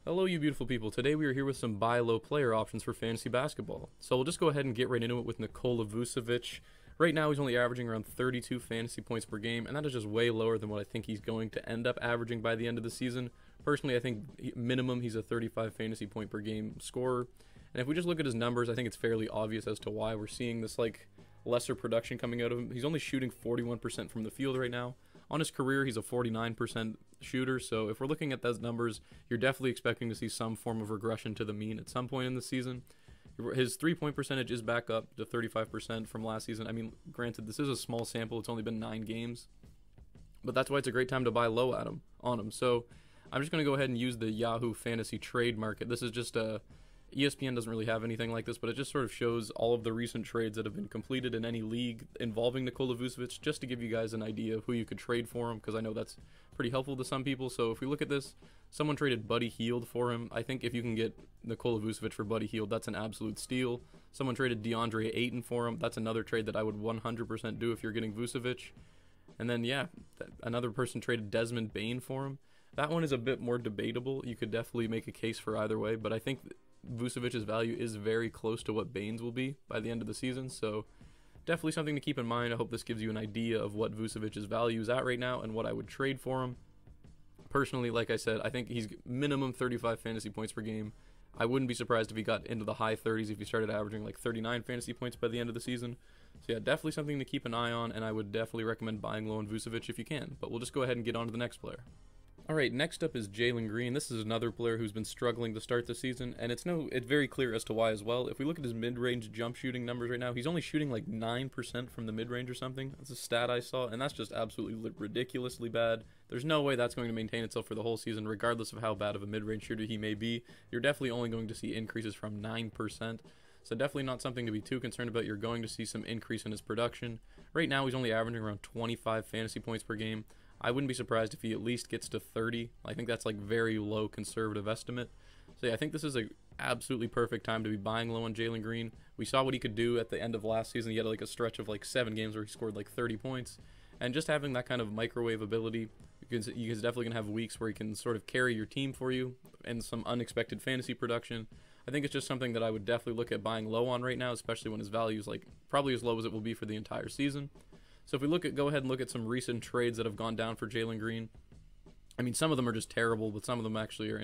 Hello, you beautiful people. Today we are here with some buy low player options for fantasy basketball. So we'll just go ahead and get right into it with Nikola Vucevic. Right now he's only averaging around 32 fantasy points per game, and that is just way lower than what I think he's going to end up averaging by the end of the season. Personally, I think minimum he's a 35 fantasy point per game scorer. And if we just look at his numbers, I think it's fairly obvious as to why we're seeing this lesser production coming out of him. He's only shooting 41% from the field right now. On his career, he's a 49% shooter, so if we're looking at those numbers, you're definitely expecting to see some form of regression to the mean at some point in the season. His three-point percentage is back up to 35% from last season. I mean, granted, this is a small sample. It's only been 9 games, but that's why it's a great time to buy low on him. So I'm just going to go ahead and use the Yahoo Fantasy Trade Market. This is just a ESPN doesn't really have anything like this, but it just sort of shows all of the recent trades that have been completed in any league involving Nikola Vucevic, just to give you guys an idea of who you could trade for him, because I know that's pretty helpful to some people. So if we look at this, someone traded Buddy Hield for him. I think if you can get Nikola Vucevic for Buddy Hield, that's an absolute steal. Someone traded DeAndre Ayton for him. That's another trade that I would 100% do if you're getting Vucevic. And then, yeah, another person traded Desmond Bane for him. That one is a bit more debatable. You could definitely make a case for either way, but I think Vucevic's value is very close to what Bane's will be by the end of the season, so definitely something to keep in mind. I hope this gives you an idea of what Vucevic's value is at right now and what I would trade for him. Personally, like I said, I think he's minimum 35 fantasy points per game. I wouldn't be surprised if he got into the high 30s if he started averaging like 39 fantasy points by the end of the season. So yeah, definitely something to keep an eye on, and I would definitely recommend buying low on Vucevic if you can. But we'll just go ahead and get on to the next player. Alright, next up is Jalen Green. This is another player who's been struggling to start the season, and it's very clear as to why as well. If we look at his mid-range jump shooting numbers right now, he's only shooting like 9% from the mid-range or something. That's a stat I saw, and that's just absolutely ridiculously bad. There's no way that's going to maintain itself for the whole season, regardless of how bad of a mid-range shooter he may be. You're definitely only going to see increases from 9%. So definitely not something to be too concerned about. You're going to see some increase in his production. Right now, he's only averaging around 25 fantasy points per game. I wouldn't be surprised if he at least gets to 30. I think that's like very low conservative estimate. So yeah, I think this is a absolutely perfect time to be buying low on Jalen Green. We saw what he could do at the end of last season. He had like a stretch of like 7 games where he scored like 30 points. And just having that kind of microwave ability, he's definitely going to have weeks where he can sort of carry your team for you and some unexpected fantasy production. I think it's just something that I would definitely look at buying low on right now, especially when his value is like probably as low as it will be for the entire season. So if we go ahead and look at some recent trades that have gone down for Jalen Green. I mean, some of them are just terrible, but some of them actually are,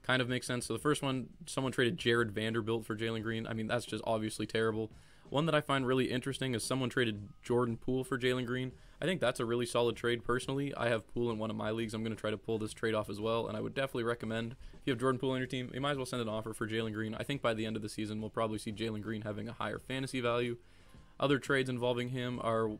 kind of make sense. So the first one, someone traded Jared Vanderbilt for Jalen Green. I mean, that's just obviously terrible. One that I find really interesting is someone traded Jordan Poole for Jalen Green. I think that's a really solid trade personally. I have Poole in one of my leagues. I'm going to try to pull this trade off as well, and I would definitely recommend, if you have Jordan Poole on your team, you might as well send an offer for Jalen Green. I think by the end of the season, we'll probably see Jalen Green having a higher fantasy value. Other trades involving him are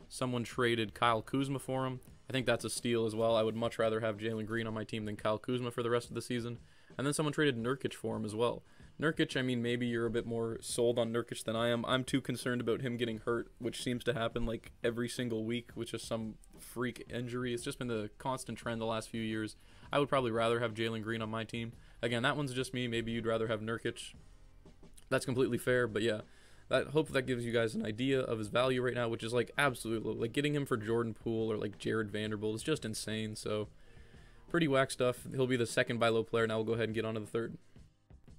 someone traded Kyle Kuzma for him. I think that's a steal as well. I would much rather have Jalen Green on my team than Kyle Kuzma for the rest of the season. And then someone traded Nurkic for him as well. Nurkic, I mean, maybe you're a bit more sold on Nurkic than I am. I'm too concerned about him getting hurt, which seems to happen like every single week with just some freak injury. It's just been the constant trend the last few years. I would probably rather have Jalen Green on my team. Again, that one's just me. Maybe you'd rather have Nurkic. That's completely fair, but yeah. Hope that gives you guys an idea of his value right now, which is like absolutely, like getting him for Jordan Poole or like Jared Vanderbilt is just insane. So pretty whack stuff. He'll be the second buy low player. Now we'll go ahead and get on to the third.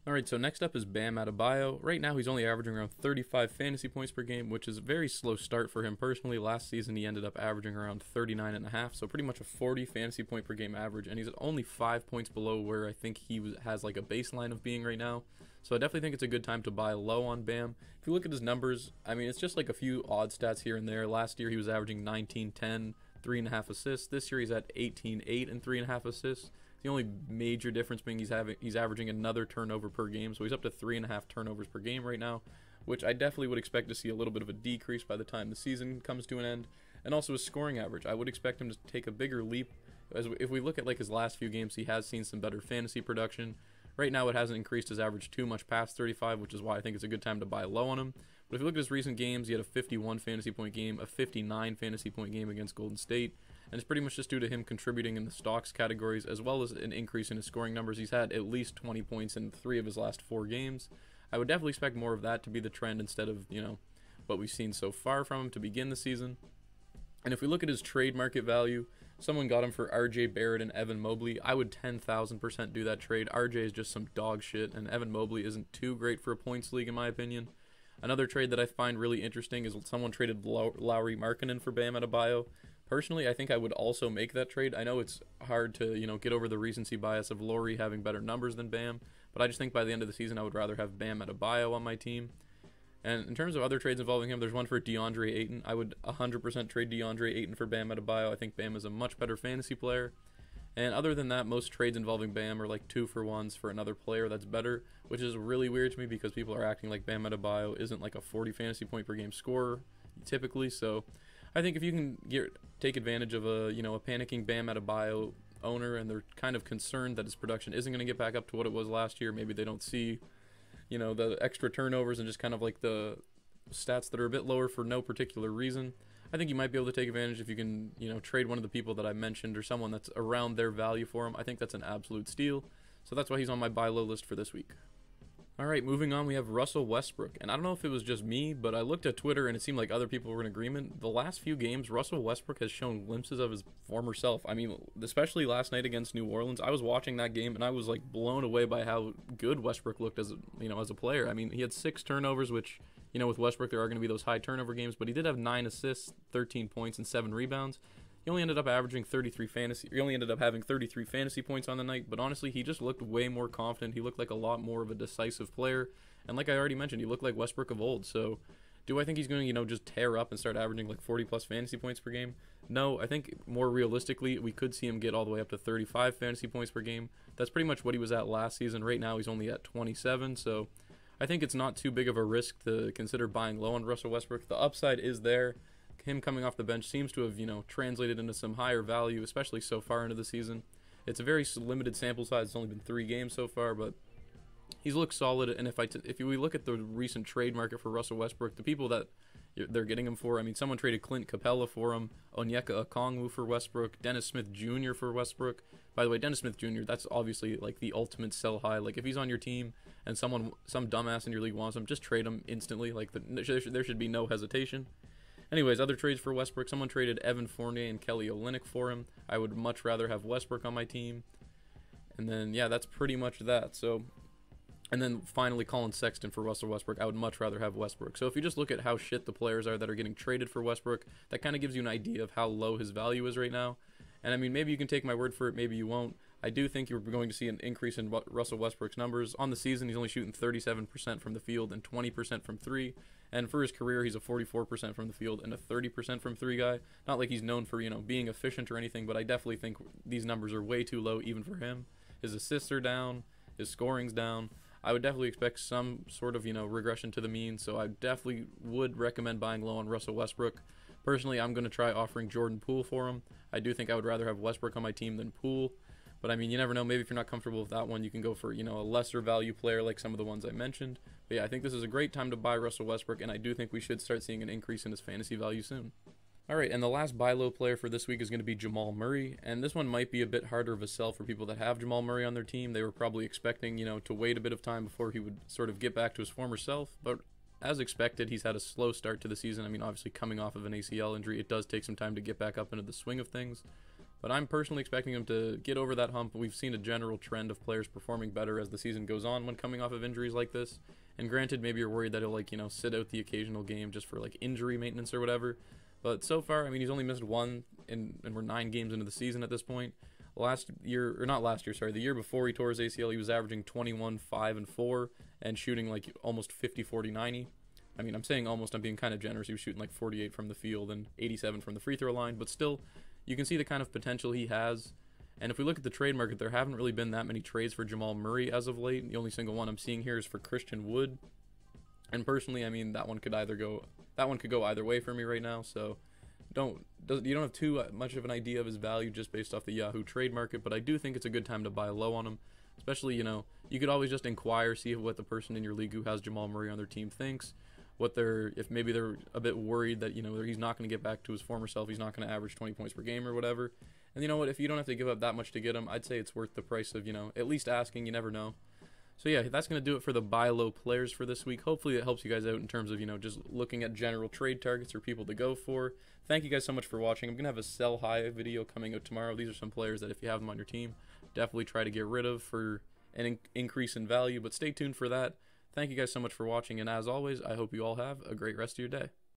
Alright, so next up is Bam Adebayo. Right now he's only averaging around 35 fantasy points per game, which is a very slow start for him personally. Last season he ended up averaging around 39.5, so pretty much a 40 fantasy point per game average, and he's only 5 points below where I think he has like a baseline of being right now. So I definitely think it's a good time to buy low on Bam. If you look at his numbers, I mean, it's just like a few odd stats here and there. Last year he was averaging 19-10, 3.5 assists. This year he's at 18-8 and 3.5 assists. The only major difference being he's averaging another turnover per game, so he's up to 3.5 turnovers per game right now, which I definitely would expect to see a little bit of a decrease by the time the season comes to an end. And also his scoring average, I would expect him to take a bigger leap. If we look at like his last few games, he has seen some better fantasy production. Right now it hasn't increased his average too much past 35, which is why I think it's a good time to buy low on him. But if you look at his recent games, he had a 51 fantasy point game, a 59 fantasy point game against Golden State, and it's pretty much just due to him contributing in the stocks categories as well as an increase in his scoring numbers. He's had at least 20 points in 3 of his last 4 games. I would definitely expect more of that to be the trend instead of, what we've seen so far from him to begin the season. And if we look at his trade market value, someone got him for RJ Barrett and Evan Mobley, I would 10,000% do that trade. RJ is just some dog shit, and Evan Mobley isn't too great for a points league in my opinion. Another trade that I find really interesting is someone traded Lauri Markkanen for Bam Adebayo. Personally, I think I would also make that trade. I know it's hard to, get over the recency bias of Lauri having better numbers than Bam, but I just think by the end of the season I would rather have Bam Adebayo on my team. And in terms of other trades involving him, there's one for DeAndre Ayton. I would 100% trade DeAndre Ayton for Bam Adebayo. I think Bam is a much better fantasy player. And other than that, most trades involving Bam are like 2-for-1s for another player that's better, which is really weird to me because people are acting like Bam Adebayo isn't like a 40 fantasy point per game scorer typically. So I think if you can take advantage of a panicking Bam Adebayo owner and they're kind of concerned that his production isn't going to get back up to what it was last year, maybe they don't see the extra turnovers and just kind of like the stats that are a bit lower for no particular reason, I think you might be able to take advantage if you can, trade one of the people that I mentioned or someone that's around their value for him. I think that's an absolute steal. So that's why he's on my buy low list for this week. All right, moving on, we have Russell Westbrook. And I don't know if it was just me, but I looked at Twitter and it seemed like other people were in agreement. The last few games, Russell Westbrook has shown glimpses of his former self. I mean, especially last night against New Orleans. I was watching that game and I was like blown away by how good Westbrook looked as a player. I mean, he had 6 turnovers, which, with Westbrook there are going to be those high turnover games, but he did have 9 assists, 13 points, and 7 rebounds. He only ended up having 33 fantasy points on the night, but honestly, he just looked way more confident. He looked like a lot more of a decisive player. And like I already mentioned, he looked like Westbrook of old. So do I think he's going to, just tear up and start averaging like 40-plus fantasy points per game? No, I think more realistically, we could see him get all the way up to 35 fantasy points per game. That's pretty much what he was at last season. Right now, he's only at 27, so I think it's not too big of a risk to consider buying low on Russell Westbrook. The upside is there. Him coming off the bench seems to have, translated into some higher value, especially so far into the season. It's a very limited sample size. It's only been 3 games so far, but he's looked solid. And if we look at the recent trade market for Russell Westbrook, the people that they're getting him for, I mean, someone traded Clint Capella for him, Onyeka Okongwu for Westbrook, Dennis Smith Jr. for Westbrook. By the way, Dennis Smith Jr., that's obviously like the ultimate sell high. Like if he's on your team and some dumbass in your league wants him, just trade him instantly. Like there should be no hesitation. Anyways, other trades for Westbrook. Someone traded Evan Fournier and Kelly Olynyk for him. I would much rather have Westbrook on my team. And then, yeah, that's pretty much that. So, and then finally, Colin Sexton for Russell Westbrook. I would much rather have Westbrook. So if you just look at how shit the players are that are getting traded for Westbrook, that kind of gives you an idea of how low his value is right now. And I mean, maybe you can take my word for it, maybe you won't. I do think you're going to see an increase in Russell Westbrook's numbers. On the season, he's only shooting 37% from the field and 20% from 3. And for his career, he's a 44% from the field and a 30% from 3 guy. Not like he's known for, being efficient or anything, but I definitely think these numbers are way too low even for him. His assists are down. His scoring's down. I would definitely expect some sort of, regression to the mean. So I definitely would recommend buying low on Russell Westbrook. Personally, I'm going to try offering Jordan Poole for him. I do think I would rather have Westbrook on my team than Poole. But, I mean, you never know. Maybe if you're not comfortable with that one, you can go for, a lesser value player like some of the ones I mentioned. But, yeah, I think this is a great time to buy Russell Westbrook, and I do think we should start seeing an increase in his fantasy value soon. All right, and the last buy low player for this week is going to be Jamal Murray. And this one might be a bit harder of a sell for people that have Jamal Murray on their team. They were probably expecting, to wait a bit of time before he would sort of get back to his former self. But as expected, he's had a slow start to the season. I mean, obviously coming off of an ACL injury, it does take some time to get back up into the swing of things. But I'm personally expecting him to get over that hump. We've seen a general trend of players performing better as the season goes on when coming off of injuries like this. And granted, maybe you're worried that he'll, sit out the occasional game just for, injury maintenance or whatever. But so far, I mean, he's only missed 1, and we're 9 games into the season at this point. The year before he tore his ACL, he was averaging 21, 5, and 4, and shooting, almost 50, 40, 90. I mean, I'm saying almost, I'm being kind of generous. He was shooting, 48 from the field and 87 from the free throw line, but still, you can see the kind of potential he has. And if we look at the trade market, there haven't really been that many trades for Jamal Murray as of late. The only single one I'm seeing here is for Christian Wood. And personally, I mean, that one could go either way for me right now. So you don't have too much of an idea of his value just based off the Yahoo trade market. But I do think it's a good time to buy low on him. Especially, you could always just inquire, see what the person in your league who has Jamal Murray on their team thinks. If maybe they're a bit worried that, he's not going to get back to his former self, he's not going to average 20 points per game or whatever. And you know what, if you don't have to give up that much to get him, I'd say it's worth the price of, at least asking. You never know. So yeah, that's going to do it for the buy low players for this week. Hopefully it helps you guys out in terms of, just looking at general trade targets or people to go for. Thank you guys so much for watching. I'm going to have a sell high video coming out tomorrow. These are some players that if you have them on your team, definitely try to get rid of for an increase in value, but stay tuned for that. Thank you guys so much for watching, and as always, I hope you all have a great rest of your day.